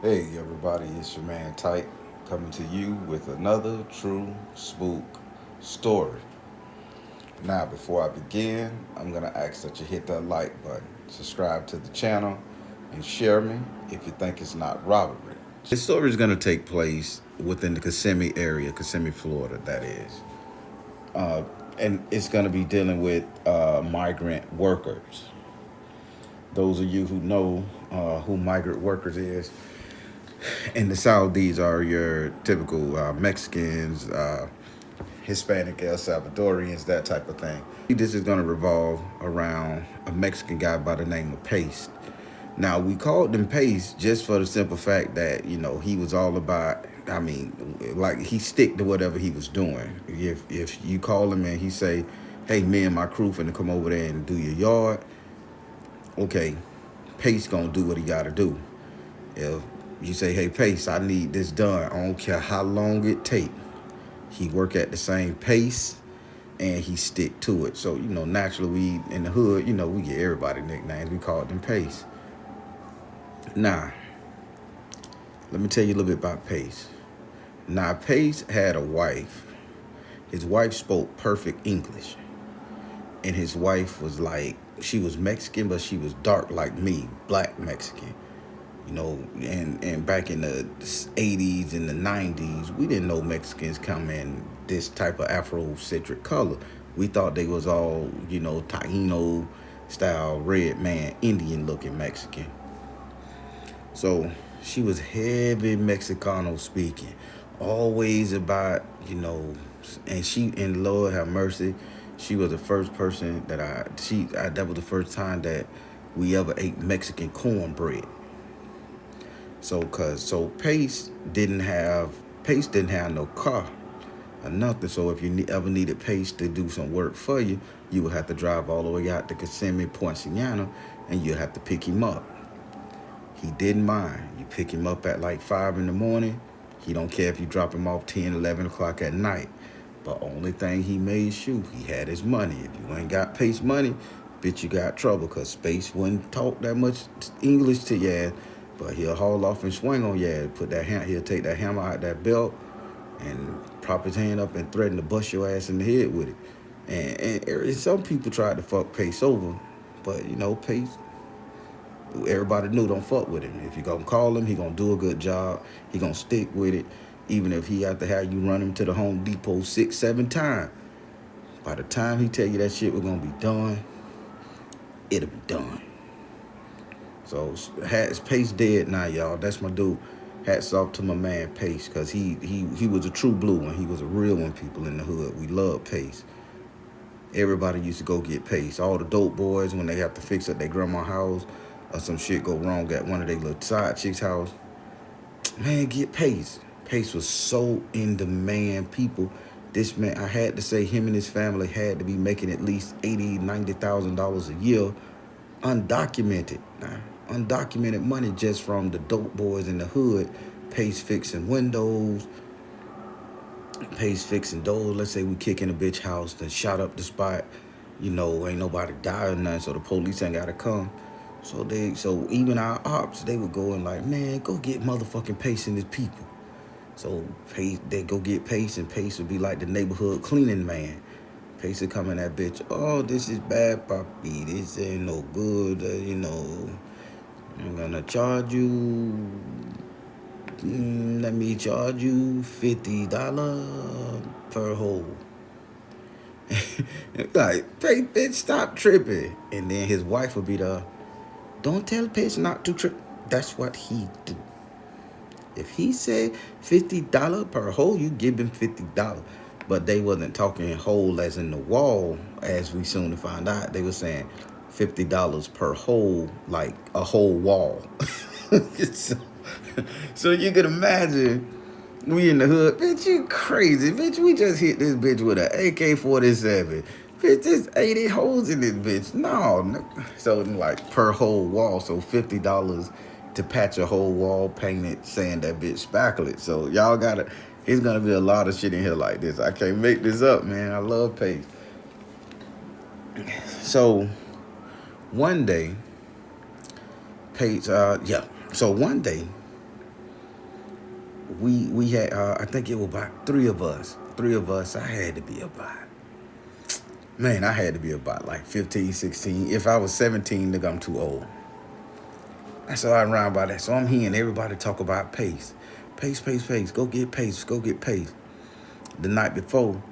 Hey everybody, it's your man Type coming to you with another true spook story. Now, before I begin, I'm gonna ask that you hit that like button, subscribe to the channel, and share me if you think it's not robbery. This story is gonna take place within the Kissimmee area, Kissimmee, Florida, that is. Uh, and it's gonna be dealing with migrant workers. Those of you who know who migrant workers is, in the South, these are your typical Mexicans, Hispanic, El Salvadorians, that type of thing. This is going to revolve around a Mexican guy by the name of Pace. Now, we called him Pace just for the simple fact that, he was all about, like he stick to whatever he was doing. If you call him and he say, hey, me and my crew finna come over there and do your yard, okay, Pace gonna do what he gotta do. If you say, hey, Pace, I need this done, I don't care how long it take, he work at the same pace and he stick to it. So, naturally we in the hood, we get everybody nicknames. We call them Pace. Now, let me tell you a little bit about Pace. Now, Pace had a wife. His wife spoke perfect English. And his wife was like, she was Mexican, but she was dark like me, black Mexican. And back in the 80s and the 90s, we didn't know Mexicans come in this type of Afrocentric color. We thought they was all, Taino style, red man, Indian looking Mexican. So she was heavy Mexicano speaking, always about, and Lord have mercy, she was the first person that was the first time that we ever ate Mexican cornbread. So Pace didn't have no car or nothing. So if you ever needed Pace to do some work for you, you would have to drive all the way out to Kissimmee, Poinciana, and you'd have to pick him up. He didn't mind. You pick him up at like 5 in the morning. He don't care if you drop him off 10, 11 o'clock at night. But only thing he made sure he had his money. If you ain't got Pace money, bitch, you got trouble, because Pace wouldn't talk that much English to you ass, but he'll haul off and swing on you ass. He'll take that hammer out that belt and prop his hand up and threaten to bust your ass in the head with it. And some people tried to fuck Pace over, but Pace, everybody knew don't fuck with him. If you gonna call him, he gonna do a good job. He gonna stick with it, even if he have to have you run him to the Home Depot 6, 7 times. By the time he tell you that shit was gonna be done, it'll be done. So hats Pace dead now, y'all. That's my dude. Hats off to my man Pace, because he was a true blue one. He was a real one, people in the hood. We love Pace. Everybody used to go get Pace. All the dope boys, when they have to fix up their grandma's house or some shit go wrong at one of their little side chicks' house, man, get Pace. Pace was so in demand, people. This man, I had to say, him and his family had to be making at least $80,000, $90,000 a year, undocumented. Nah, undocumented money just from the dope boys in the hood. Pace fixing windows, Pace fixing doors. Let's say we kicking a bitch house, then shot up the spot. Ain't nobody die or nothing, so the police ain't gotta come. So even our ops, they would go and like, man, go get motherfucking Pace and his people. So Pace, they go get Pace, and Pace would be like the neighborhood cleaning man. Pace would come in that bitch, oh, this is bad, puppy. This ain't no good, I'm gonna charge you, let me charge you $50 per hole. Like, hey, bitch, stop tripping. And then his wife would be the, don't tell Pace not to trip. That's what he do. If he said $50 per hole, you give him $50. But they wasn't talking hole as in the wall, as we soon to find out. They were saying $50 per hole, like a whole wall. so, so you can imagine, we in the hood, bitch, you crazy, bitch. We just hit this bitch with an AK-47. Bitch, there's 80 holes in this bitch. No. So like per whole wall, so $50 to patch a whole wall painted, saying that bitch spacklet. So y'all gotta, it's gonna be a lot of shit in here like this. I can't make this up, man. I love Pace. So one day, Pace, So one day, we had I think it was about three of us. I had to be about, man, I had to be about like 15, 16. If I was 17, nigga, I'm too old. That's all I around by that. So I'm hearing everybody talk about pace. Pace, pace, pace. Go get pace. Go get pace. The night before,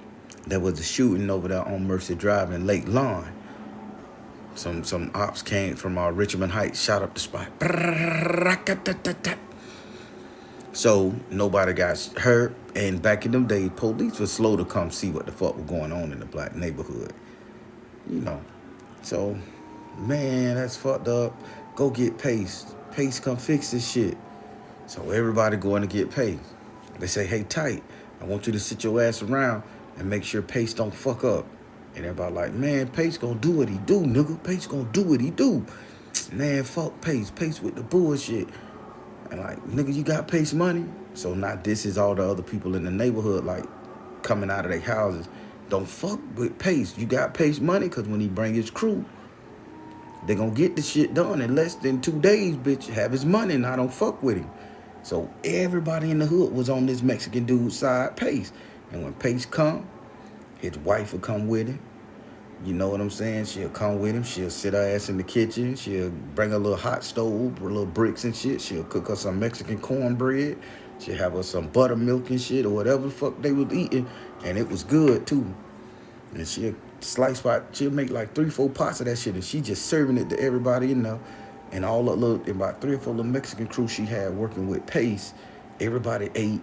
there was a shooting over there on Mercy Drive in Lake Lawn. Some ops came from Richmond Heights, shot up the spot. So nobody got hurt. And back in them days, police was slow to come see what the fuck was going on in the black neighborhood. You know. So, man, that's fucked up. Go get Pace. Pace come fix this shit. So everybody going to get Pace. They say, hey, tight, I want you to sit your ass around and make sure Pace don't fuck up. And everybody like, man, Pace gonna do what he do, nigga. Pace gonna do what he do. Man, fuck Pace. Pace with the bullshit. And like, nigga, you got Pace money? So now this is all the other people in the neighborhood, like, coming out of their houses. Don't fuck with Pace. You got Pace money? Because when he bring his crew, they gonna get the shit done in less than 2 days, bitch. Have his money and I don't fuck with him. So everybody in the hood was on this Mexican dude's side, Pace. And when Pace come, his wife will come with him. You know what I'm saying? She'll come with him. She'll sit her ass in the kitchen. She'll bring a little hot stove, little bricks and shit. She'll cook her some Mexican cornbread. She'll have her some buttermilk and shit or whatever the fuck they was eating. And it was good, too. And she'll she'll make like 3-4 pots of that shit. And she just serving it to everybody, you know. And all the little, about 3 or 4 little Mexican crew she had working with Pace. Everybody ate.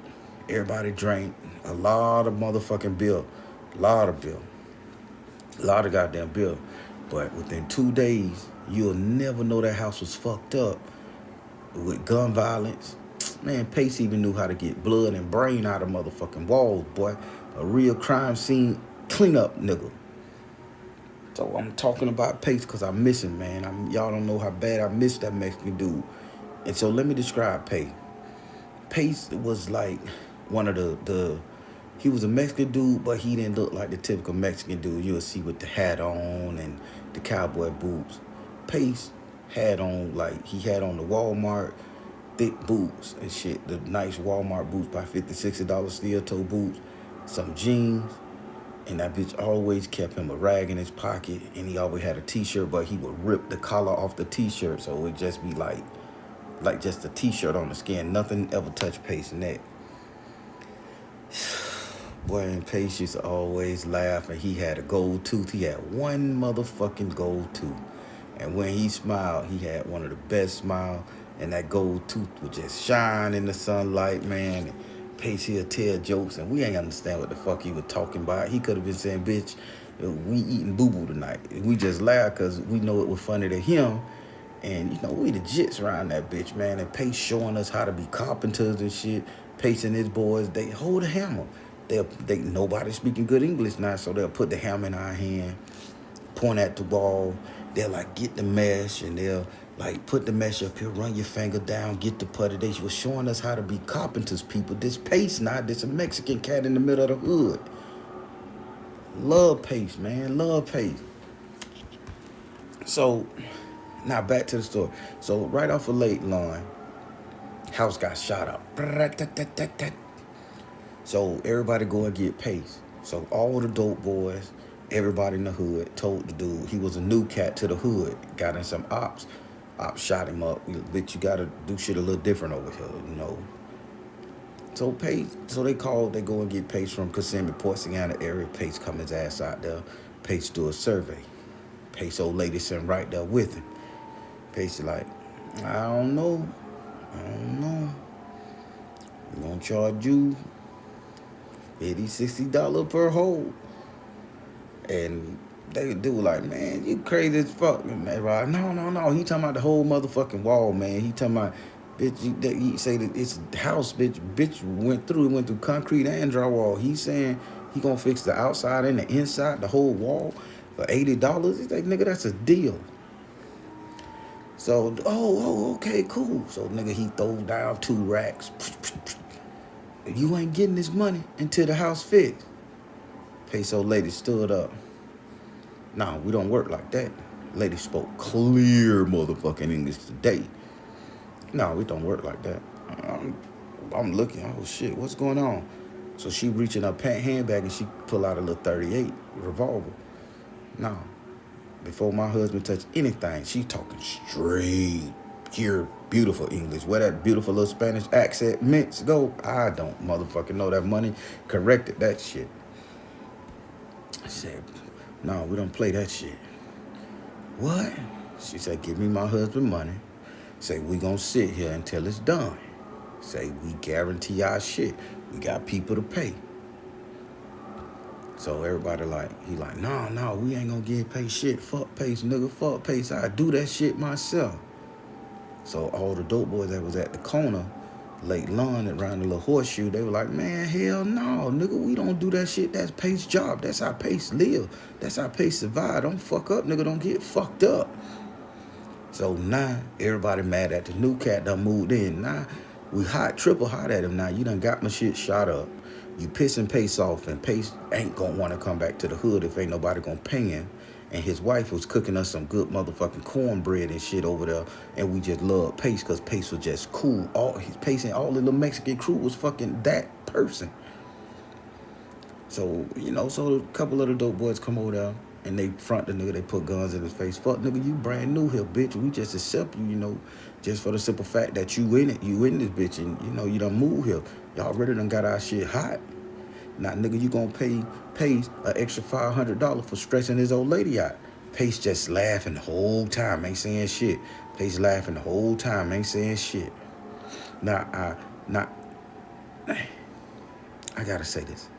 Everybody drank. A lot of motherfucking bill. A lot of goddamn bill. But within 2 days, you'll never know that house was fucked up with gun violence. Man, Pace even knew how to get blood and brain out of motherfucking walls, boy. A real crime scene cleanup nigga. So I'm talking about Pace because I miss him, man. Y'all don't know how bad I miss that Mexican dude. And so let me describe Pace. Pace was like one of he was a Mexican dude, but he didn't look like the typical Mexican dude you'll see with the hat on and the cowboy boots. Pace had on, like, he had on the Walmart thick boots and shit, the nice Walmart boots by $50, $60 steel toe boots, some jeans, and that bitch always kept him a rag in his pocket, and he always had a t-shirt, but he would rip the collar off the t-shirt, so it would just be like just a t-shirt on the skin. Nothing ever touched Pace's neck. Boy, and Pace used to always laugh, and he had a gold tooth. He had one motherfucking gold tooth. And when he smiled, he had one of the best smiles, and that gold tooth would just shine in the sunlight, man. And Pace, he'll tell jokes, and we ain't understand what the fuck he was talking about. He could have been saying, bitch, we eating boo-boo tonight. We just laugh because we know it was funny to him. And, you know, we the jits around that bitch, man. And Pace showing us how to be carpenters and shit. Pace and his boys, they hold a hammer. They nobody speaking good English now, so they'll put the hammer in our hand, point at the wall. They'll like get the mesh, and they'll like put the mesh up here, run your finger down, get the putty. They was showing us how to be carpenters, people. This Pace now, this a Mexican cat in the middle of the hood. Love Pace, man, love Pace. So now back to the story. So right off of Lake Lawn, house got shot up. So everybody go and get Pace. So all the dope boys, everybody in the hood told the dude he was a new cat to the hood. Got in some ops. Ops shot him up. Bitch, you gotta do shit a little different over here, you know. So Pace, they go and get Pace from Kissimmee, Porciana area. Pace come his ass out there. Pace do a survey. Pace old lady sitting right there with him. Pace like, I don't know. We gonna charge you $50, $60 per hole. And they do like, man, you crazy as fuck. And they like, no. He talking about the whole motherfucking wall, man. He talking about, bitch, he say that it's the house, bitch. Bitch went through concrete and drywall. He's saying he gonna fix the outside and the inside, the whole wall for $80. He's like, nigga, that's a deal. So, okay, cool. So, nigga, he throws down 2 racks. You ain't getting this money until the house fixed. Peso lady stood up. No, we don't work like that. Lady spoke clear motherfucking English today. No, we don't work like that. I'm looking, oh shit, what's going on? So she reach in her handbag and she pull out a little 38 revolver. Now, before my husband touched anything, she talking straight, pure, beautiful English. Where that beautiful little Spanish accent meant to go, I don't motherfucking know. That money corrected that shit. I said, no, we don't play that shit. What? She said, give me my husband money. Say, we gonna sit here until it's done. Say, we guarantee our shit. We got people to pay. So everybody he like, no, we ain't gonna get paid shit. Fuck Pace, nigga, fuck Pace. I do that shit myself. So all the dope boys that was at the corner, Lake Lawn, around the little horseshoe, they were like, man, hell no, nigga, we don't do that shit. That's Pace's job. That's how Pace live. That's how Pace survive. Don't fuck up, nigga. Don't get fucked up. So now everybody mad at the new cat done moved in. Now we triple hot at him now. You done got my shit shot up. You pissing Pace off, and Pace ain't gonna want to come back to the hood if ain't nobody gonna pay him. And his wife was cooking us some good motherfucking cornbread and shit over there, and we just loved Pace because Pace was just cool. Pace and all the little Mexican crew was fucking that person. So, so a couple of the dope boys come over there, and they front the nigga, they put guns in his face. Fuck, nigga, you brand new here, bitch. We just accept you, just for the simple fact that you in it. You in this bitch, and, you done moved here. Y'all already done got our shit hot. Now, nigga, you gonna pay Pace an extra $500 for stressing his old lady out. Pace just laughing the whole time, ain't saying shit. Pace laughing the whole time, ain't saying shit. Now, I gotta say this.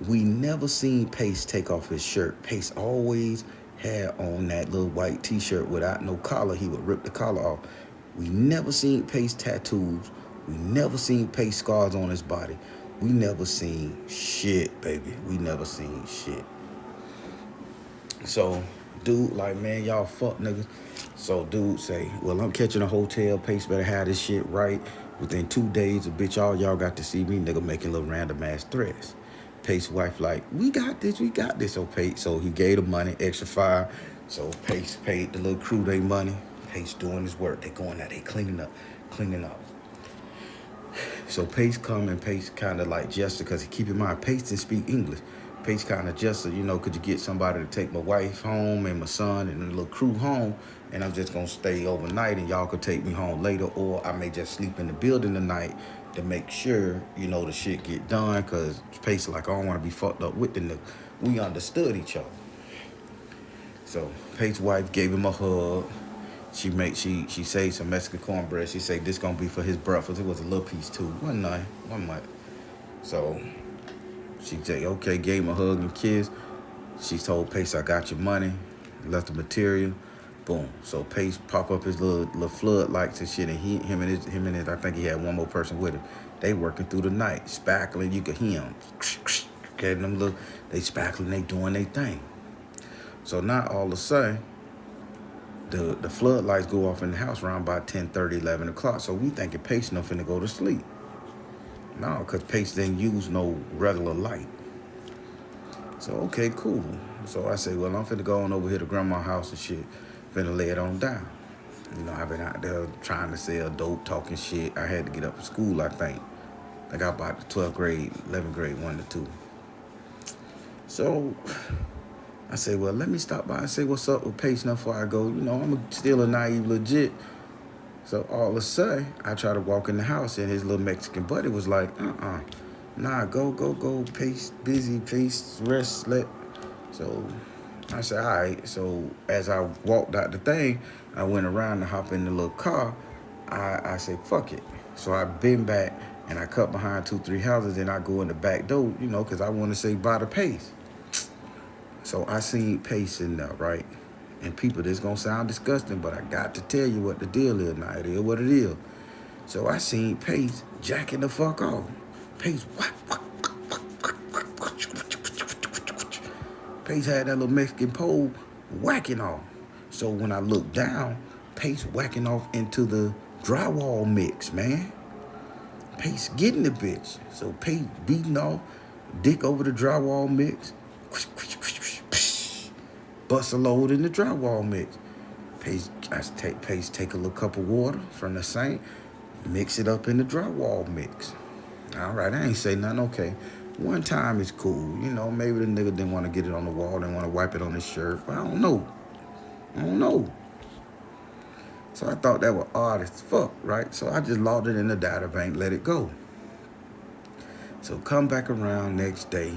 We never seen Pace take off his shirt. Pace always had on that little white t-shirt without no collar. He would rip the collar off. We never seen Pace tattoos. We never seen Pace scars on his body. We never seen shit, baby. We never seen shit. So, dude, like, man, y'all fuck niggas. So, dude say, well, I'm catching a hotel. Pace better have this shit right. Within 2 days, a bitch, all y'all got to see me, nigga, making little random ass threats. Pace's wife like, we got this. So he gave the money, extra $5. So Pace paid the little crew their money. Pace doing his work. They going out, they cleaning up. So Pace come and Pace kind of like gesture, because keep in mind, Pace didn't speak English. Pace kind of gesture, could you get somebody to take my wife home and my son and the little crew home, and I'm just going to stay overnight and y'all could take me home later, or I may just sleep in the building tonight to make sure, the shit get done, because Pace like, I don't want to be fucked up with the nigga. We understood each other. So Pace's wife gave him a hug. She saved some Mexican cornbread. She said this gonna be for his breakfast. It was a little piece too. One month. So she said, okay, gave him a hug and kiss. She told Pace, I got your money. Left the material. Boom. So Pace pop up his little floodlights and shit, and him and his, I think he had one more person with him. They working through the night, spackling. You could hear them. Getting them they spackling, they doing their thing. So now all of a sudden, the floodlights go off in the house around about 10:30, 11 o'clock. So we thinking Pace enough finna go to sleep. No, because Pace didn't use no regular light. So, okay, cool. So I say, well, I'm finna go on over here to grandma's house and shit. Finna lay it on down. I've been out there trying to sell dope, talking shit. I had to get up for school, I think. I got about the 12th grade, 11th grade, 1 to 2. So I say, well, let me stop by and say what's up with Pace now before I go. I'm still a naive legit. So all of a sudden, I try to walk in the house, and his little Mexican buddy was like, nah, go, Pace, busy, Pace, rest, So I said, all right. So as I walked out the thing, I went around to hop in the little car. I said, fuck it. So I been back, and I cut behind 2-3 houses, and I go in the back door, because I want to say bye to Pace. So I seen Pace in there, right? And people, this gonna sound disgusting, but I got to tell you what the deal is now. It is what it is. So I seen Pace jacking the fuck off. Pace, Pace had that little Mexican pole whacking off. So when I looked down, Pace whacking off into the drywall mix, man. Pace getting the bitch. So Pace beating off, dick over the drywall mix. Bust a load in the drywall mix. Pace take a little cup of water from the sink, mix it up in the drywall mix. All right, I ain't say nothing. Okay. One time is cool. You know, maybe the nigga didn't want to get it on the wall, didn't want to wipe it on his shirt. But I don't know. I don't know. So I thought that was odd as fuck, right? So I just logged it in the data bank, let it go. So come back around next day,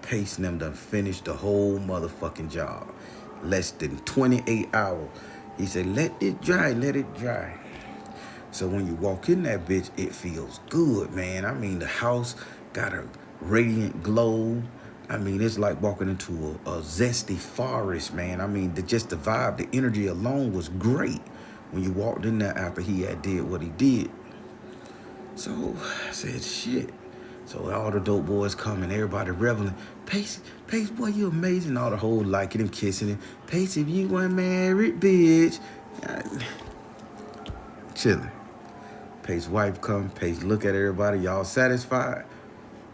Pace and them done finished the whole motherfucking job. Less than 28 hours. He said, let it dry, let it dry. So when you walk in that bitch, it feels good, man. I mean, the house got a radiant glow. I mean, it's like walking into a zesty forest, man. I mean, just the vibe, the energy alone was great when you walked in there after he had did what he did. So I said, shit. So all the dope boys coming, everybody reveling. Pace, boy, you amazing. All the whole liking him, kissing him. Pace, if you weren't married, bitch. Chilling. Pace wife come, Pace look at everybody, y'all satisfied?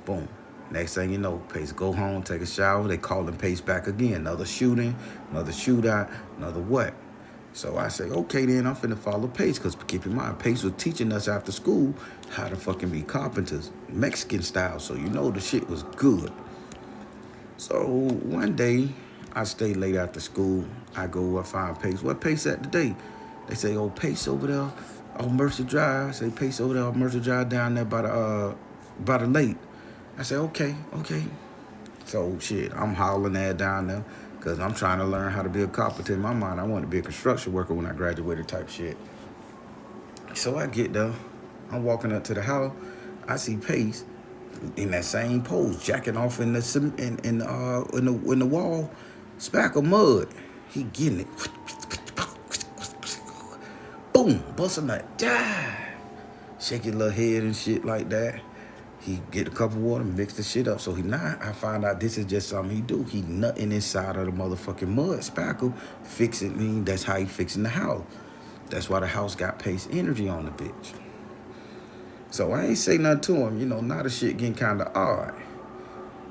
Boom. Next thing you know, Pace go home, take a shower, they calling Pace back again. Another shooting, another shootout, another what? So I say, okay then, I'm finna follow Pace, because keep in mind, Pace was teaching us after school how to fucking be carpenters, Mexican style, so you know the shit was good. So one day, I stay late after school, I find Pace. Where Pace at today? They say, oh, Pace over there on Mercer Drive. I say, Pace over there on Mercer Drive down there by the lake. I say, okay. So shit, I'm hauling that down there because I'm trying to learn how to be a carpenter. In my mind, I want to be a construction worker when I graduated type shit. So I get there, I'm walking up to the house, I see Pace in that same pose, jacking off in the wall, spack of mud. He getting it. Boom, busting that, die. Shake your little head and shit like that. He get a cup of water, mix the shit up. So I find out this is just something he do. He nutting inside of the motherfucking mud spackle, fixing. That's how he fixing the house. That's why the house got Pace energy on the bitch. So I ain't say nothing to him. You know, now the shit getting kind of odd.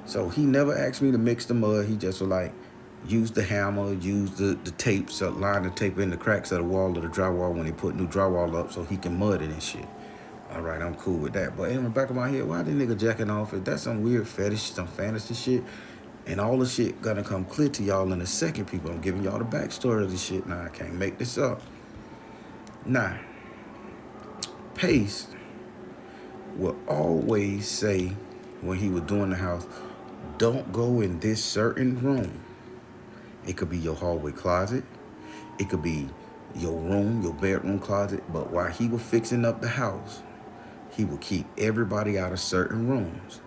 So he never asked me to mix the mud. He just was like, use the hammer, use the tape, so line the tape in the cracks of the wall of the drywall when he put new drywall up so he can mud it and shit. All right, I'm cool with that. But in the back of my head, why this nigga jacking off? If that's some weird fetish, some fantasy shit, and all the shit gonna come clear to y'all in a second, people. I'm giving y'all the backstory of this shit. Nah, I can't make this up. Nah. Pace will always say when he was doing the house, don't go in this certain room. It could be your hallway closet. It could be your room, your bedroom closet. But while he was fixing up the house, he would keep everybody out of certain rooms.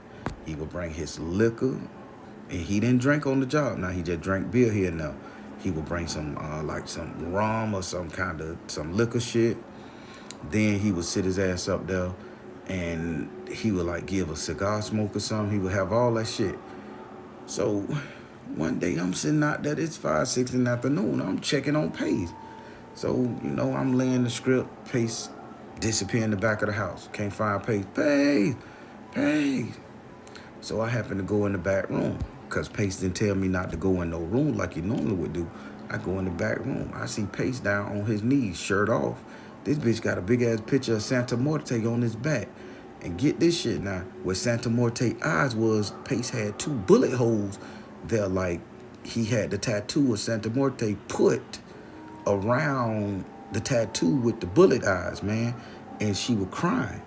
He would bring his liquor, and he didn't drink on the job. Now he just drank beer here and now. He would bring some some rum or some liquor shit. Then he would sit his ass up there, and he would like give a cigar smoke or something. He would have all that shit. So one day I'm sitting out there, it's 5, 6 in the afternoon. I'm checking on Pace. So, you know, I'm laying the script, Pace disappear in the back of the house. Can't find Pace. Pace. So I happen to go in the back room because Pace didn't tell me not to go in no room like you normally would do. I go in the back room. I see Pace down on his knees, shirt off. This bitch got a big-ass picture of Santa Muerte on his back. And get this shit now, where Santa Muerte's eyes was, Pace had 2 bullet holes there, like he had the tattoo of Santa Muerte put around the tattoo with the bullet eyes, man. And she was crying.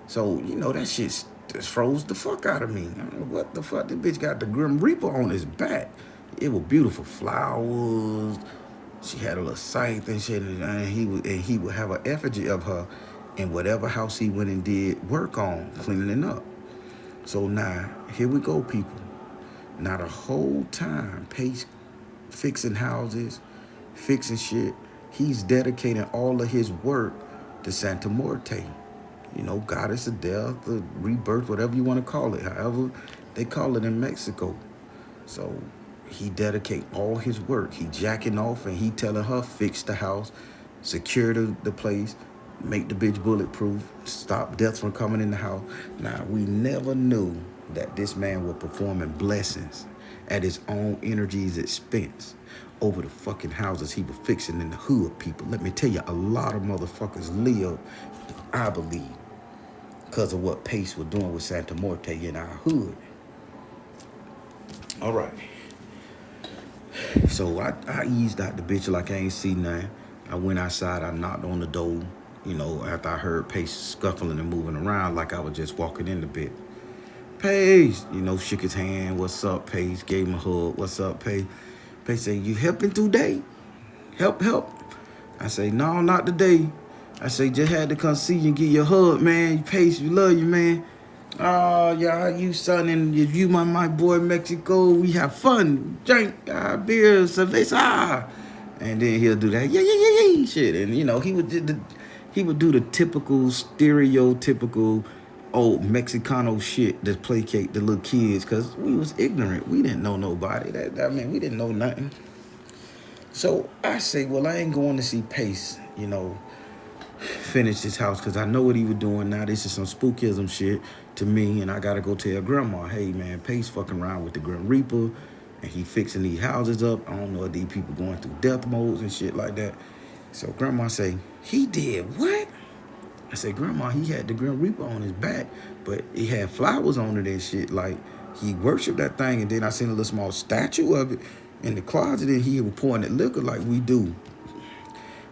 So, you know, that shit just froze the fuck out of me. I don't know what the fuck, this bitch got the Grim Reaper on his back. It was beautiful flowers. She had a little scythe and shit, and he would have an effigy of her in whatever house he went and did work on, cleaning it up. So now, here we go, people. Now the whole time, Pace fixing houses, fixing shit, he's dedicating all of his work to Santa Muerte. You know, goddess of death, the rebirth, whatever you want to call it, however they call it in Mexico. So he dedicate all his work. He jacking off and he telling her fix the house, secure the place, make the bitch bulletproof, stop death from coming in the house. Now, we never knew that this man was performing blessings at his own energy's expense over the fucking houses he was fixing in the hood, people. Let me tell you, a lot of motherfuckers live, I believe, because of what Pace was doing with Santa Muerte in our hood. All right. So I eased out the bitch like I ain't see nothing. I went outside, I knocked on the door, after I heard Pace scuffling and moving around like I was just walking in the bit. Pace, shook his hand. What's up, Pace? Gave him a hug. What's up, Pace? Pace said, you helping today? Help. I say, no, not today. I say, just had to come see you and give you a hug, man. Pace, we love you, man. Oh, yeah, you son, and you my boy Mexico. We have fun, drink beer, cerveza. And then he'll do that, yeah, shit. And, he would do the typical, stereotypical old Mexicano shit to placate the little kids because we was ignorant. We didn't know nobody. We didn't know nothing. So I say, well, I ain't going to see Pace, finish this house because I know what he was doing now. This is some spookism shit to me, and I got to go tell grandma, hey, man, Pace fucking around with the Grim Reaper, and he fixing these houses up. I don't know if these people going through death modes and shit like that. So grandma say, he did what? I said, grandma, he had the Grim Reaper on his back, but he had flowers on it and shit. Like, he worshiped that thing, and then I seen a little small statue of it in the closet, and he was pouring that liquor like we do.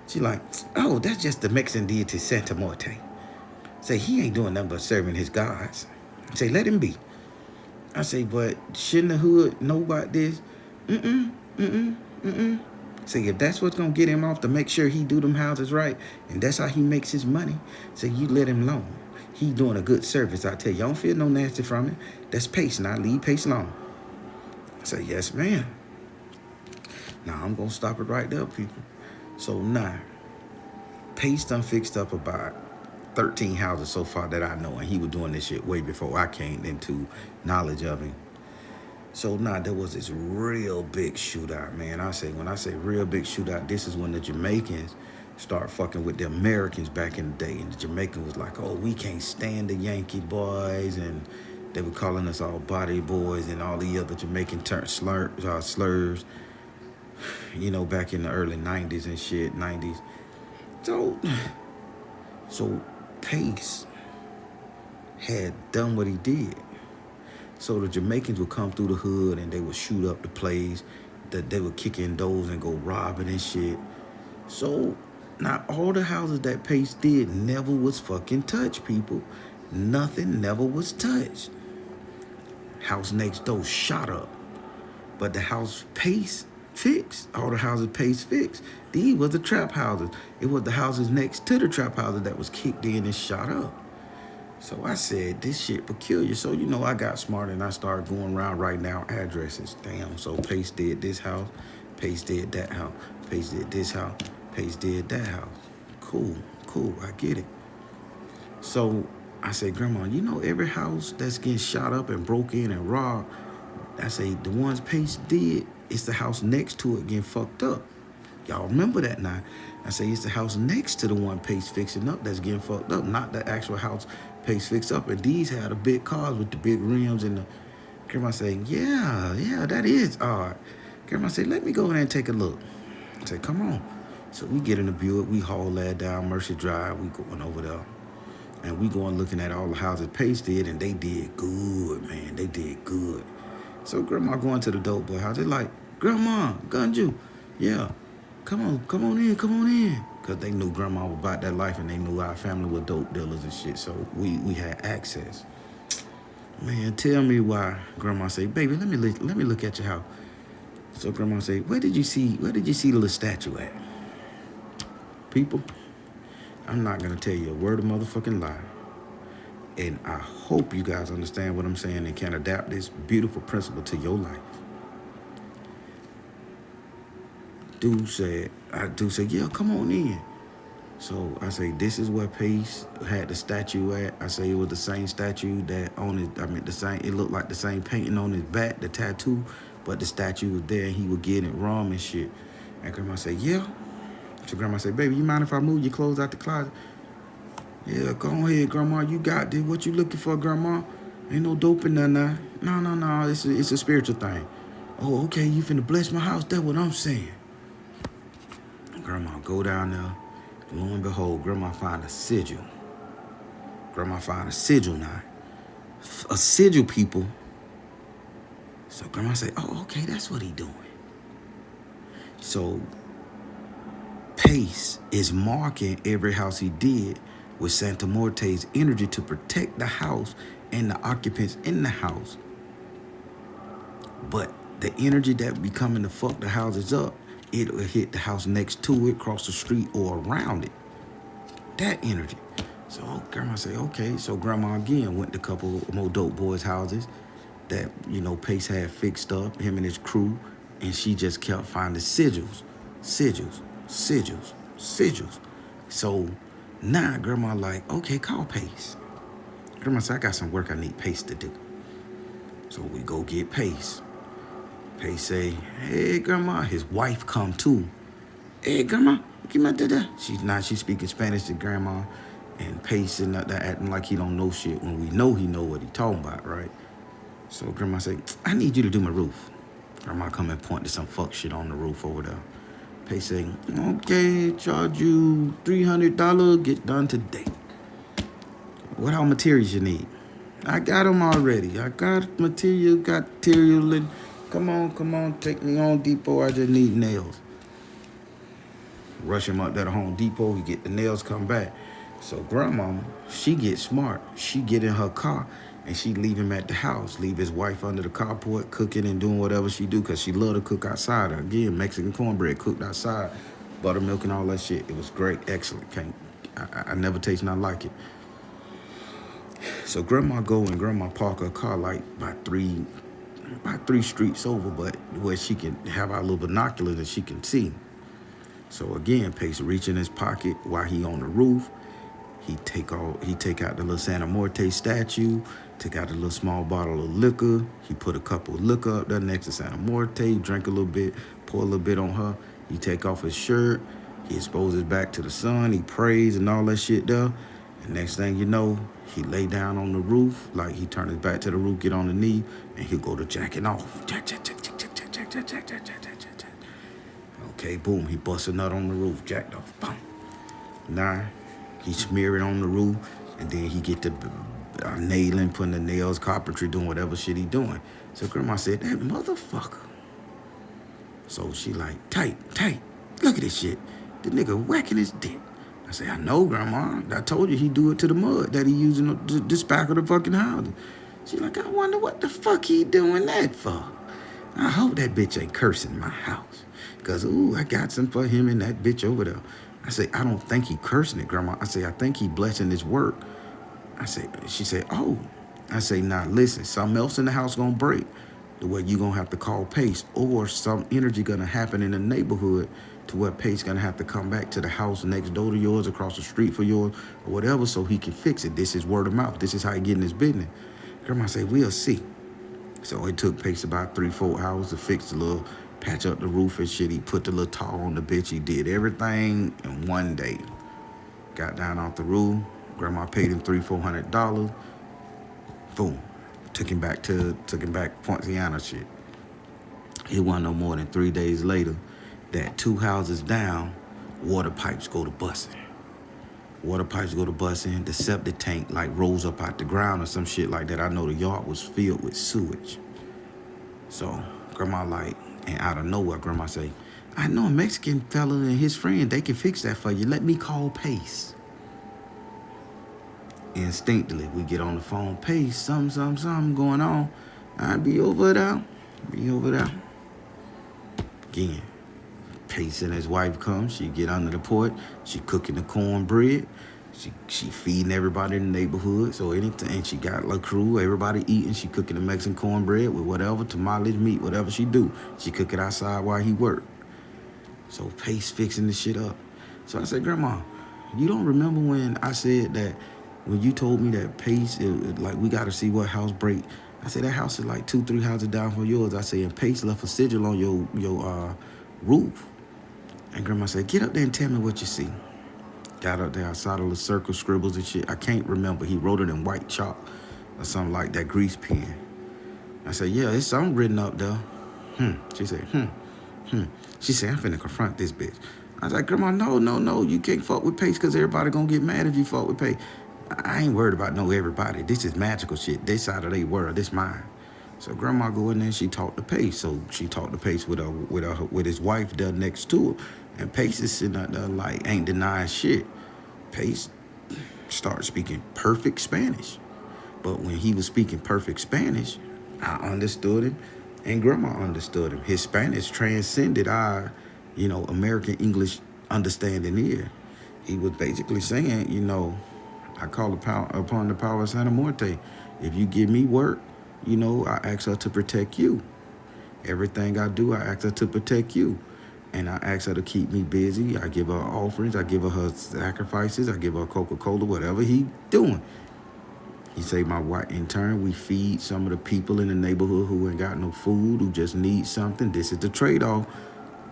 She like, oh, that's just the Mexican deity Santa Muerte. Say, he ain't doing nothing but serving his gods. Say, let him be. I say, but shouldn't the hood know about this? Say, if that's what's going to get him off to make sure he do them houses right, and that's how he makes his money, say, you let him alone. He doing a good service. I tell you, I don't feel no nasty from it. That's Pace, and I leave Pace alone. I say, yes, ma'am. Now, I'm going to stop it right there, people. So now, Pace done fixed up about 13 houses so far that I know, and he was doing this shit way before I came into knowledge of him. So now there was this real big shootout, man. When I say real big shootout, this is when the Jamaicans start fucking with the Americans back in the day, and the Jamaicans was like, oh, we can't stand the Yankee boys, and they were calling us all body boys and all the other Jamaican slurs. Back in the early 90s and shit, 90s. So Pace had done what he did. So the Jamaicans would come through the hood and they would shoot up the place, that they would kick in doors and go robbing and shit. So now all the houses that Pace did never was fucking touched, people. Nothing never was touched. House next door shot up. But the house Pace fixed. All the houses Pace fixed. These were the trap houses. It was the houses next to the trap houses that was kicked in and shot up. So I said, this shit peculiar. So, I got smart and I started going around writing down addresses. Damn, so Pace did this house. Pace did that house. Pace did this house. Pace did that house. Cool, I get it. So I said, grandma, every house that's getting shot up and broke in and robbed, I say, the ones Pace did, it's the house next to it getting fucked up. Y'all remember that now. I say, it's the house next to the one Pace fixing up that's getting fucked up, not the actual house Pace fixed up. And these had the big cars with the big rims and the... Grandma say, yeah, that is odd. Grandma say, let me go in there and take a look. I say, come on. So we get in the Buick, we haul that down Mercy Drive, we going over there. And we going looking at all the houses Pace did, and they did good, man. They did good. So grandma going to the dope boy house. They like, grandma, Gunju, yeah, come on in. Because they knew grandma was about that life, and they knew our family were dope dealers and shit. So we had access. Man, tell me why grandma say, baby, let me look at your house. So grandma say, where did you see the little statue at? People, I'm not going to tell you a word of motherfucking lie. And I hope you guys understand what I'm saying and can adapt this beautiful principle to your life. Dude said, yeah, come on in. So I say, this is where Pace had the statue at. I say it was the same statue that on his, it looked like the same painting on his back, the tattoo, but the statue was there and he was getting it wrong and shit. And grandma said, yeah. So grandma said, baby, you mind if I move your clothes out the closet? Yeah, go ahead, grandma. You got this. What you looking for, grandma? Ain't no dope in there now. No. It's a spiritual thing. Oh, okay, you finna bless my house. That's what I'm saying. Grandma go down there. Lo and behold, grandma find a sigil. Grandma find a sigil now. A sigil, people. So Grandma say, oh, okay, that's what he doing. So Pace is marking every house he did with Santa Muerte's energy to protect the house and the occupants in the house. But the energy that be coming to fuck the houses up, it'll hit the house next to it, across the street, or around it. That energy. So Grandma say, okay. So Grandma again went to a couple more dope boys' houses that, Pace had fixed up, him and his crew, and she just kept finding sigils. So now Grandma like, okay, call Pace. Grandma said, I got some work I need Pace to do. So we go get Pace. Pace say, hey, Grandma. His wife come too. Hey, Grandma, give me that. She's speaking Spanish to Grandma, and Pace sitting up there acting like he don't know shit when we know he know what he talking about, right? So Grandma say, I need you to do my roof. Grandma come and point to some fuck shit on the roof over there. Pace say, okay, charge you $300, get done today. What all materials you need? I got them already. I got material, and come on, take me Home Depot. I just need nails. Rush him up there to Home Depot. He get the nails, come back. So Grandmama, she get smart. She get in her car and she leave him at the house. Leave his wife under the carport cooking and doing whatever she do because she love to cook outside. Again, Mexican cornbread cooked outside. Buttermilk and all that shit. It was great, excellent. I never taste nothing like it. So Grandma go and Grandma park her car like about three streets over, but where she can have our little binoculars that she can see. So again, Pace reach in his pocket while he on the roof. He take out the little Santa Muerte statue, take out a little small bottle of liquor. He put a couple of liquor up there next to Santa Muerte, drink a little bit, pour a little bit on her. He take off his shirt. He exposes back to the sun. He prays and all that shit there. And next thing you know, he lay down on the roof, like he turn his back to the roof, get on the knee, and he'll go to jacking off. Jack. Okay, boom, he bust a nut on the roof, jacked off, boom. Now, he smear it on the roof, and then he get the nailing, putting the nails, carpentry, doing whatever shit he doing. So Grandma said, that motherfucker. So she like, tight, look at this shit. The nigga whacking his dick. I say, I know, Grandma. I told you he do it to the mud that he using to spackle the fucking house. She like, I wonder what the fuck he doing that for. I hope that bitch ain't cursing my house. Because, I got some for him and that bitch over there. I say, I don't think he cursing it, Grandma. I say, I think he blessing his work. She said, oh. I say, nah, listen, something else in the house gonna break. The way you gonna have to call Pace, or some energy gonna happen in the neighborhood to where Pace gonna have to come back to the house next door to yours, across the street for yours, or whatever, so he can fix it. This is word of mouth. This is how he getting his business. Grandma say, we'll see. So it took Pace about 3-4 hours to fix the little, patch up the roof and shit. He put the little tar on the bitch. He did everything in one day. Got down off the roof. Grandma paid him $300-400. Boom. Took him back Poinciana shit. It wasn't no more than 3 days later that 2 houses down, water pipes go to busting. The septic tank like rose up out the ground or some shit like that. I know the yard was filled with sewage. So Grandma like, and out of nowhere, Grandma say, I know a Mexican fella and his friend, they can fix that for you. Let me call Pace. Instinctively, we get on the phone. Pace, something going on. I'll be over there. Again, Pace and his wife come. She get under the porch. She cooking the cornbread. She feeding everybody in the neighborhood. So anything, she got her crew, everybody eating. She cooking the Mexican cornbread with whatever, tamales, meat, whatever she do. She cook it outside while he work. So Pace fixing the shit up. So I said, Grandma, you don't remember when I said that, when you told me that Pace, like we got to see what house break. I said, that house is like 2-3 houses down from yours. I said, and Pace left a sigil on your roof. And Grandma said, get up there and tell me what you see. Got up there, I saw the little circle scribbles and shit. I can't remember. He wrote it in white chalk or something like that, grease pen. I said, yeah, it's something written up there. She said, She said, I'm finna confront this bitch. I was like, Grandma, no, you can't fuck with Pace because everybody gonna get mad if you fuck with Pace. I ain't worried about no everybody. This is magical shit. This side of their world. This mine. So grandma go in there and she talked to Pace. So she talked to Pace with his wife there next to her. And Pace is sitting out there like ain't denying shit. Pace started speaking perfect Spanish. But when he was speaking perfect Spanish, I understood him and grandma understood him. His Spanish transcended our, American English understanding ear. He was basically saying, I call upon the power of Santa Muerte. If you give me work, I ask her to protect you. Everything I do, I ask her to protect you. And I ask her to keep me busy. I give her offerings. I give her sacrifices. I give her Coca-Cola, whatever he doing. He say, my wife, in turn, we feed some of the people in the neighborhood who ain't got no food, who just need something. This is the trade-off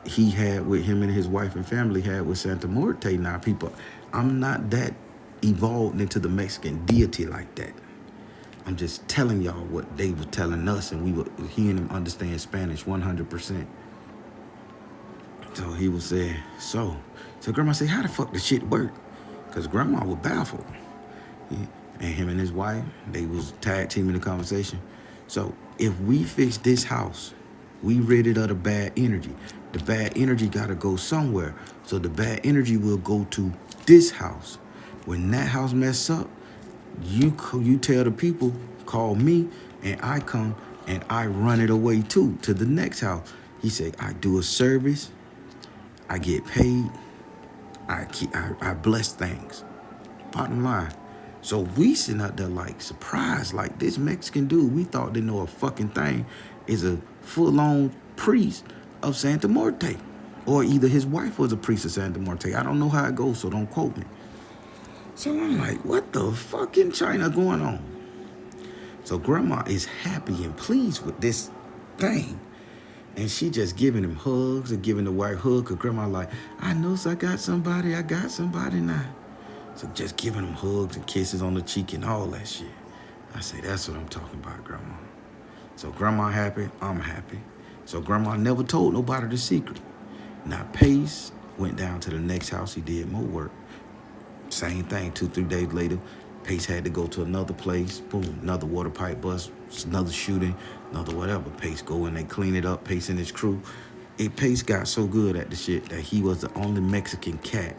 he had with him and his wife and family had with Santa Muerte. Now, people, I'm not that evolved into the Mexican deity like that. I'm just telling y'all what they were telling us, and we were hearing them understand Spanish 100%. So he was saying, so grandma said, how the fuck the shit work? Because grandma was baffled. And him and his wife, they was tag teaming the conversation. So if we fix this house, we rid it of the bad energy. The bad energy got to go somewhere. So the bad energy will go to this house. When that house mess up, you tell the people, call me, and I come and I run it away too to the next house. He said, I do a service, I get paid, I bless things. Bottom line. So we sitting out there like surprised, like this Mexican dude, we thought they know a fucking thing, is a full-on priest of Santa Muerte. Or either his wife was a priest of Santa Muerte. I don't know how it goes, so don't quote me. So I'm like, what the fuck in China going on? So grandma is happy and pleased with this thing. And she just giving him hugs and giving the wife hug. Because grandma like, I know I got somebody now. So just giving them hugs and kisses on the cheek and all that shit. I say, that's what I'm talking about, grandma. So grandma happy, I'm happy. So grandma never told nobody the secret. Now Pace went down to the next house. He did more work. Same thing, 2-3 days later, Pace had to go to another place. Boom, another water pipe bust, another shooting, another whatever. Pace go and they clean it up, Pace and his crew. Pace got so good at the shit that he was the only Mexican cat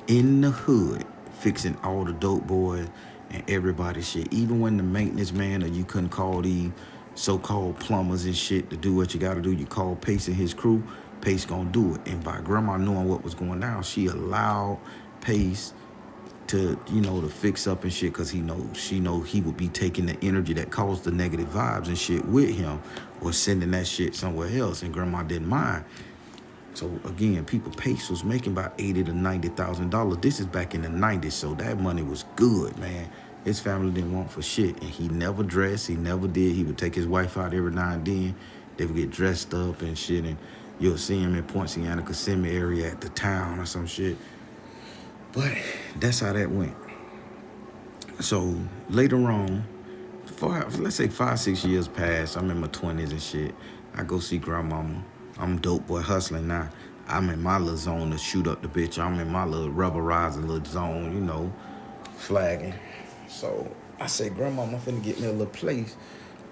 in the hood fixing all the dope boys and everybody's shit. Even when the maintenance man, or you couldn't call these so-called plumbers and shit to do what you got to do, you call Pace and his crew, Pace gonna do it. And by grandma knowing what was going down, she allowed Pace to, to fix up and shit, because she know he would be taking the energy that caused the negative vibes and shit with him, or sending that shit somewhere else, and grandma didn't mind. So again, people, Pace was making about $80,000 to $90,000. This is back in the 90s, so that money was good, man. His family didn't want for shit, and he never dressed. He never did. He would take his wife out every now and then. They would get dressed up and shit, and you'll see him in Poinciana, Kissimmee area at the town or some shit. But that's how that went. So later on, let's say 5-6 years passed. I'm in my 20s and shit. I go see grandmama. I'm dope boy hustling now. I'm in my little zone to shoot up the bitch. I'm in my little rubberizing little zone, flagging. So I say, grandma, I'm finna get me a little place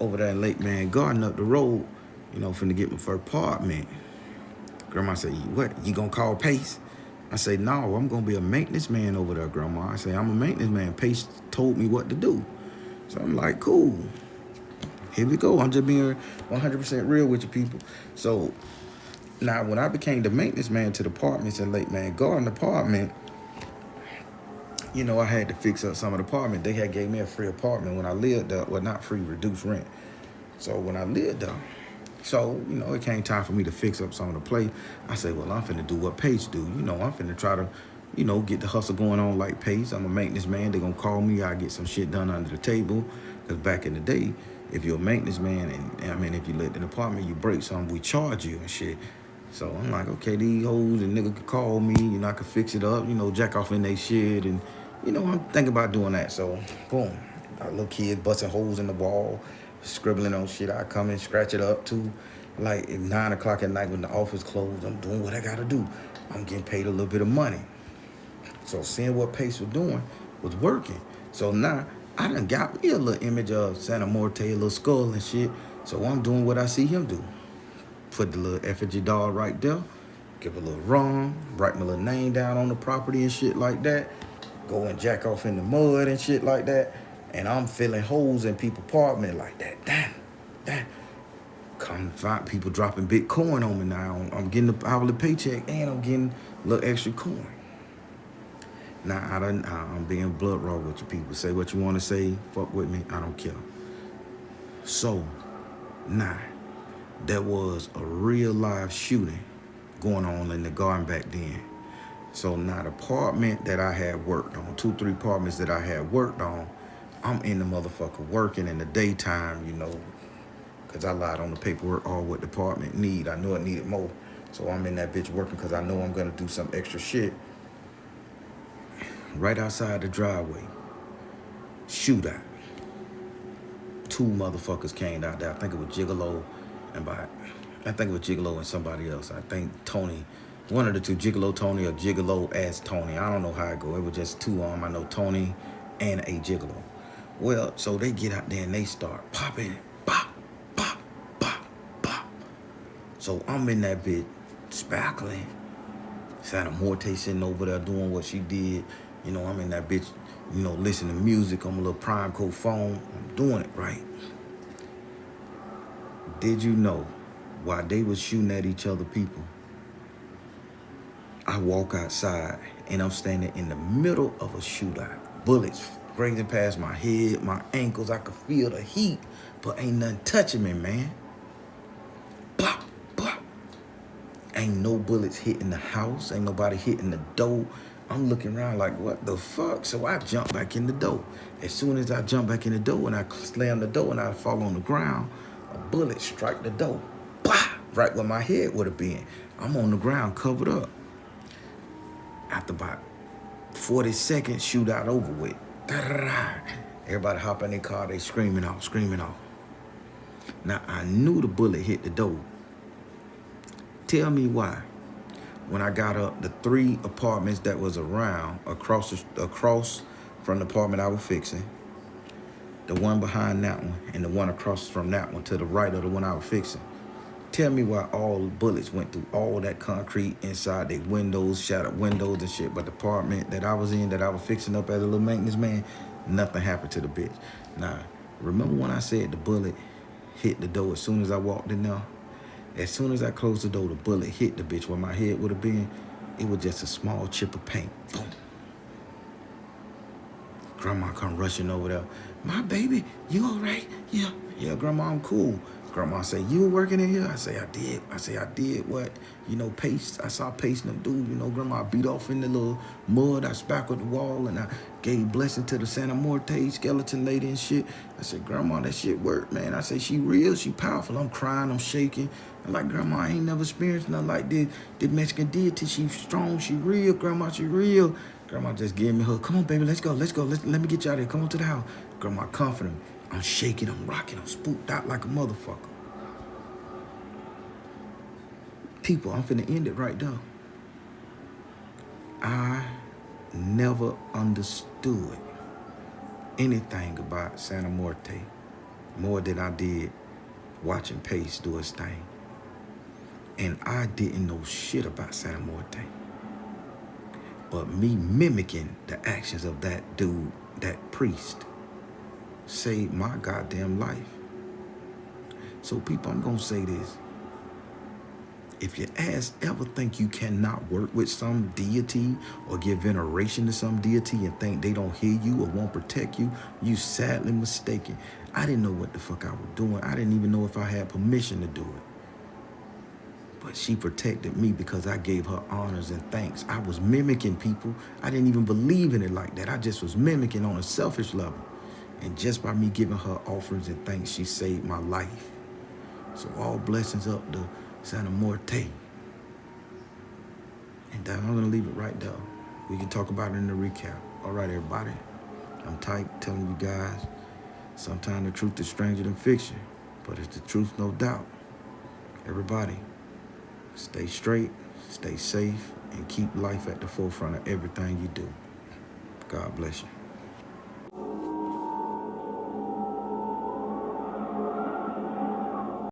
over there in Lake Man Garden up the road, finna get my first apartment. Grandma say, what, you gonna call Pace? I say, no, I'm gonna be a maintenance man over there, grandma. I say, I'm a maintenance man. Pace told me what to do. So I'm like, cool. Here we go. I'm just being 100% real with you people. So now when I became the maintenance man to the apartments in Lake Man Garden apartment, I had to fix up some of the apartment. They had gave me a free apartment when I lived there. Well, not free, reduced rent. So when I lived there, it came time for me to fix up some of the place. I said, well, I'm finna do what Pace do. I'm finna try to, get the hustle going on like Pace. I'm a maintenance man. They're gonna call me. I get some shit done under the table. Because back in the day, if you're a maintenance man, and if you let an apartment, you break something, we charge you and shit. So I'm like, okay, these hoes and nigga could call me, I could fix it up, jack off in they shit. And, I'm thinking about doing that. So, boom, got little kids busting holes in the wall, scribbling on shit. I come and scratch it up too. Like at 9 o'clock at night when the office closed, I'm doing what I gotta do. I'm getting paid a little bit of money. So seeing what Pace was doing, was working. So now I done got me a little image of Santa Muerte, a little skull and shit. So I'm doing what I see him do. Put the little effigy doll right there, give a little rum, write my little name down on the property and shit like that. Go and jack off in the mud and shit like that. And I'm filling holes in people's apartment like that. Damn. Come find people dropping Bitcoin on me now. I'm getting the hourly paycheck and I'm getting a little extra coin. Now, I'm being blood raw with you people. Say what you want to say. Fuck with me. I don't care. So, now, there was a real live shooting going on in the garden back then. So now the apartment that I had worked on, 2-3 apartments that I had worked on, I'm in the motherfucker working in the daytime, you know, because I lied on the paperwork all what the apartment need. I knew it needed more. So I'm in that bitch working because I know I'm going to do some extra shit. Right outside the driveway, shootout. 2 motherfuckers came out there. I think it was Gigolo and somebody else. I think Tony, one of the 2, Gigolo Tony or Gigolo as Tony. I don't know how it go. It was just 2 of them. I know Tony and a Gigolo. Well, so they get out there and they start popping, pop, pop, pop, pop. So I'm in that bitch spackling. Santa Muerte sitting over there doing what she did. You know, I'm in that bitch, you know, listening to music on my little prime code phone. I'm doing it right. Did you know, while they was shooting at each other people, I walk outside and I'm standing in the middle of a shootout. Bullets grazing past my head, my ankles. I could feel the heat, but ain't nothing touching me, man. Pop, pop. Ain't no bullets hitting the house. Ain't nobody hitting the door. I'm looking around like, what the fuck? So I jump back in the door. As soon as I jump back in the door and I slam the door and I fall on the ground, a bullet strike the door. Bah! Right where my head would have been. I'm on the ground covered up. After about 40 seconds, shootout over with. Everybody hop in their car, they screaming off. Now, I knew the bullet hit the door. Tell me why. When I got up, the 3 apartments that was around, across from the apartment I was fixing, the one behind that one, and the one across from that one to the right of the one I was fixing. Tell me why all the bullets went through all that concrete inside their windows, shattered windows and shit. But the apartment that I was in, that I was fixing up as a little maintenance man, nothing happened to the bitch. Now, remember when I said the bullet hit the door as soon as I walked in there? As soon as I closed the door, the bullet hit the bitch where my head would have been. It was just a small chip of paint. Boom. Grandma come rushing over there. My baby, you all right? Yeah, Grandma, I'm cool. Grandma say, you were working in here? I say, I did. What? You know, paste. I saw pasting them dude. You know, Grandma beat off in the little mud. I spackled the wall and I gave blessing to the Santa Muerte skeleton lady and shit. I said, Grandma, that shit worked, man. I say, she real, she powerful. I'm crying, I'm shaking. I'm like, Grandma, I ain't never experienced nothing like this. The Mexican deity, she strong, she real. Grandma, she real. Grandma just gave me a hug. Come on, baby, let's go. Let me get you out of here. Come on to the house. Grandma comforting me. I'm shaking, I'm rocking, I'm spooked out like a motherfucker. People, I'm finna end it right there. I never understood anything about Santa Muerte more than I did watching Pace do his thing. And I didn't know shit about Santa Muerte. But me mimicking the actions of that dude, that priest, saved my goddamn life. So people, I'm gonna say this. If your ass ever think you cannot work with some deity or give veneration to some deity and think they don't hear you or won't protect you, you sadly mistaken. I didn't know what the fuck I was doing. I didn't even know if I had permission to do it. But she protected me because I gave her honors and thanks. I was mimicking people. I didn't even believe in it like that. I just was mimicking on a selfish level. And just by me giving her offerings and thanks, she saved my life. So all blessings up to Santa Muerte. And I'm going to leave it right there. We can talk about it in the recap. All right, everybody. I'm tight telling you guys, sometimes the truth is stranger than fiction, but it's the truth, no doubt. Everybody, stay straight, stay safe, and keep life at the forefront of everything you do. God bless you.